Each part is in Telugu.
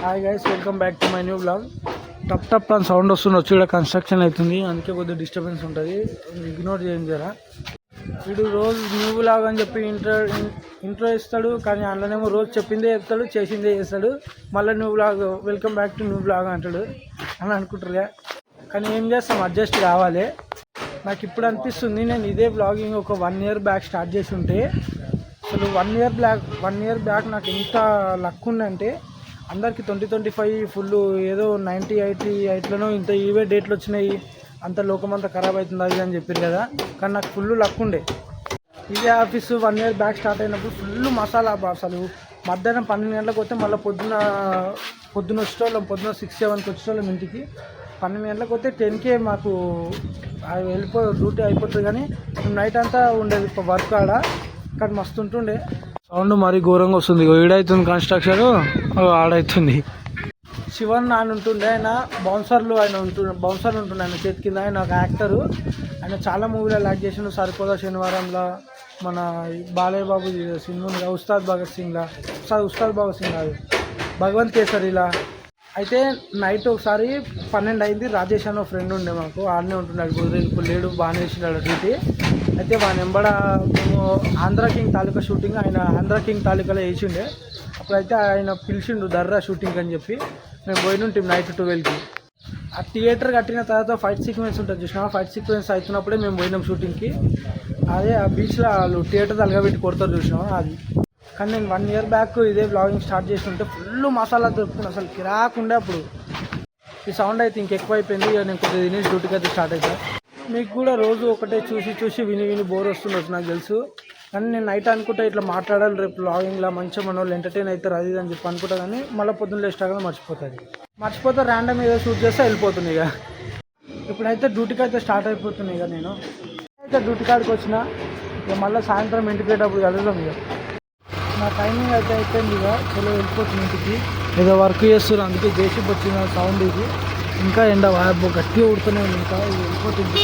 Hi guys, welcome back to my new blog. టప్ టప్ అని సౌండ్ వస్తుంది. వచ్చి ఇక్కడ కన్స్ట్రక్షన్ అవుతుంది, అందుకే కొద్దిగా డిస్టర్బెన్స్ ఉంటుంది. ఇగ్నోర్ చేయండి జరా. వీడు రోజు న్యూ బ్లాగ్ అని చెప్పి ఇంట్రో ఇస్తాడు, కానీ అందులోనేమో రోజు చెప్పిందే చెప్తాడు, చేసిందే చేస్తాడు. మళ్ళీ new blog, welcome back to new blog అంటాడు అని అనుకుంటారుగా. కానీ ఏం చేస్తాం, అడ్జస్ట్ కావాలి. నాకు ఇప్పుడు అనిపిస్తుంది, నేను ఇదే బ్లాగింగ్ ఒక 1 year బ్యాక్ స్టార్ట్ చేసి ఉంటే, అసలు 1 year బ్యాక్ నాకు ఎంత లక్ ఉందంటే, అందరికి 2025 ఫుల్ ఏదో 90-88లోనో ఇంత ఈవే డేట్లు వచ్చినాయి, అంత లోకం అంతా ఖరాబ్ అవుతుంది అది అని చెప్పారు కదా. కానీ నాకు ఫుల్ లక్ ఉండే. ఇదే ఆఫీసు 1 year బ్యాక్ స్టార్ట్ అయినప్పుడు ఫుల్ మసాలా. అసలు మధ్యాహ్నం 12 గంటలకు వస్తే మళ్ళీ పొద్దున వచ్చేటోళ్ళం, పొద్దున 6-7కి వచ్చేటోళ్ళం ఇంటికి. 12 గంటలకు వస్తే 10కే మాకు డ్యూటీ అయిపోతుంది. కానీ నైట్ అంతా ఉండేది వర్క్ ఆడ, కానీ మస్తు ఉంటుండే. సౌండ్ మరీ ఘోరంగా వస్తుంది. ఈడవుతుంది కన్స్ట్రక్షన్, ఆడవుతుంది. శివన్ నాన్న ఉంటుండే, ఆయన బౌన్సర్లు ఉంటుండే ఆయన చేతి కింద. ఆయన ఒక యాక్టరు, ఆయన చాలా మూవీలో యాక్ట్ చేసిండు. సరిపోదా శనివారంలో, మన బాలయ్య బాబు సినిమా ఉస్తాద్ భగత్ సింగ్లా, ఉస్తాద్ భగత్ సింగ్ అది భగవంత్ కేసరిలా. అయితే నైట్ ఒకసారి 12 అయింది. రాజేష్ అన్న ఫ్రెండ్ ఉండే మాకు, ఆడనే ఉంటున్నాడు. ఇప్పుడు లేడు, బాగానే వేసినాడు డ్యూటీ. అయితే మా నెంబడ మేము ఆంధ్ర కింగ్ తాలూకా షూటింగ్, ఆయన ఆంధ్ర కింగ్ తాలూకాలో వేసిండే. అప్పుడైతే ఆయన పిలిచిండు దర్రా షూటింగ్ అని చెప్పి. మేము పోయినుంటాం నైట్ 12కి. ఆ థియేటర్ కట్టిన తర్వాత ఫైట్ సీక్వెన్స్ ఉంటుంది చూసినా, ఫైట్ సీక్వెన్స్ అవుతున్నప్పుడే మేము పోయినాం షూటింగ్కి. అదే ఆ బీచ్లో వాళ్ళు థియేటర్ తలగబెట్టి కొడతారు చూసినాం అది. కానీ నేను 1 year బ్యాక్ ఇదే బ్లాగింగ్ స్టార్ట్ చేసి ఉంటే ఫుల్ మసాలా దొరుకుతుంది, అసలు కిరాకుండే. అప్పుడు ఈ సౌండ్ అయితే ఇంకెక్కువ అయిపోయింది. ఇక నేను కొద్దిగా తినేసి డ్యూటీకి అయితే స్టార్ట్ అవుతాను. మీకు కూడా రోజు ఒకటే చూసి విని బోర్ వస్తుండొచ్చు నాకు తెలుసు. కానీ నేను నైట్ అనుకుంటా ఇట్లా మాట్లాడాలి, రేపు బ్లాగింగ్లా మంచిగా మన వాళ్ళు ఎంటర్టైన్ అవుతారు అది అని చెప్పి అనుకుంటా. కానీ మళ్ళీ పొద్దున్న లేస్టాగా మర్చిపోతే ర్యాండమ్ ఏదో షూట్ చేస్తే వెళ్ళిపోతుంది. ఇక ఇప్పుడైతే డ్యూటీకి అయితే స్టార్ట్ అయిపోతుంది. ఇక నేను అయితే డ్యూటీ కాడికి వచ్చిన, ఇక మళ్ళీ సాయంత్రం ఇంటికి వెళ్ళేటప్పుడు కలుద్దాం. ఇక నా టైమింగ్ అయితే అయిపోయింది. ఇక చలో వెళ్ళిపోతుంది ఇంటికి. ఏదో వర్క్ చేస్తున్నారు, అందుకే జేసీబీ వచ్చిన సౌండ్ ఇది. ఇంకా ఎండ గట్టిగా ఉడుతూనే ఉంది. ఇంకా ఇది వెళ్ళిపోతుంది.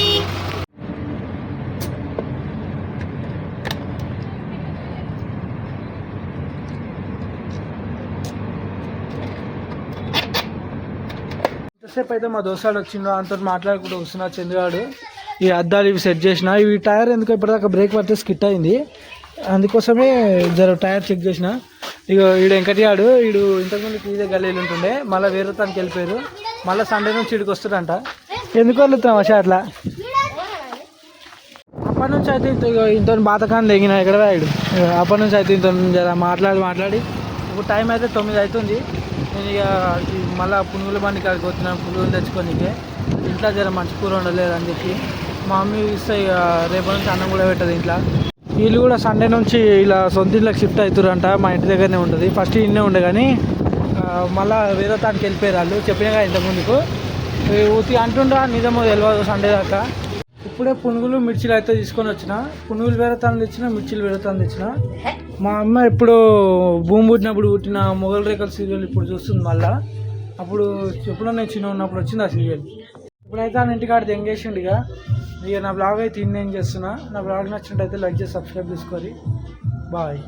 ఇంతసేపు అయితే మా దోస్తాడు వచ్చిండు, అంతా మాట్లాడుకుంటూ వస్తున్నా చంద్రగాడు. ఈ అద్దాలు ఇవి సెట్ చేసిన. ఇవి టైర్ ఎందుకు ఇప్పటిదాకా బ్రేక్ పడితే స్కిట్ అయింది, అందుకోసమే జర టైర్ చెక్ చేసిన. ఇక ఈడు వెంకటియాడు, ఈడు ఇంతకుముందు ఇదే గల్లీలు ఉంటుండే, మళ్ళీ వేరే తనకి వెళ్ళిపోయారు. మళ్ళీ సండే నుంచి ఇడికి వస్తాడంట. ఎందుకు వెళ్తున్నాం అసలు అట్లా. అప్పటి నుంచి అయితే ఇంత బాతకాన్ని తెగిన ఎక్కడ వాడు. అప్పటి నుంచి అయితే ఇంత జర మాట్లాడి ఇప్పుడు టైం అయితే 9 అవుతుంది. నేను ఇక మళ్ళీ పునుగుల బండి కాడికి పోతున్నాను పునుగులు తెచ్చుకోనికే. ఇంట్లో జర మంచి కూర ఉండలేదు అని చెప్పి మా మమ్మీ ఇస్తే ఇక రేపటి నుంచి అన్నం కూడా పెట్టదు ఇంట్లో. వీళ్ళు కూడా సండే నుంచి ఇలా సొంత ఇంట్లోకి షిఫ్ట్ అవుతారంట. మా ఇంటి దగ్గరనే ఉంటుంది. ఫస్ట్ ఇన్నే ఉండే, కానీ మళ్ళీ వేరే తానికి వెళ్ళిపోయారు వాళ్ళు. చెప్పినాగా ఇంతకుముందుకు ఊతి అంటుండ్రా, నిజమో తెలియదు సండే దాకా. ఇప్పుడే పునుగులు మిర్చిలు అయితే తీసుకొని వచ్చిన. పునుగులు వేరే తాను తెచ్చిన, మిర్చిలు వేరే తాను తెచ్చిన. మా అమ్మ ఎప్పుడు భూమి పుట్టినప్పుడు పుట్టిన మొగల్ రేఖల సీరియల్ ఇప్పుడు చూస్తుంది మళ్ళీ. అప్పుడు ఎప్పుడో నేను చిన్న ఉన్నప్పుడు వచ్చింది ఆ సీరియల్. ఇప్పుడైతే ఆ ఇంటికాడితే ఎంగేసిండు. ఇక నా బ్లాగ్ అయితే ఇన్నేం చేస్తున్నా. నా బ్లాగ్ నచ్చినట్టయితే లైక్ చేసి సబ్స్క్రైబ్ చేసుకోండి. బాయ్.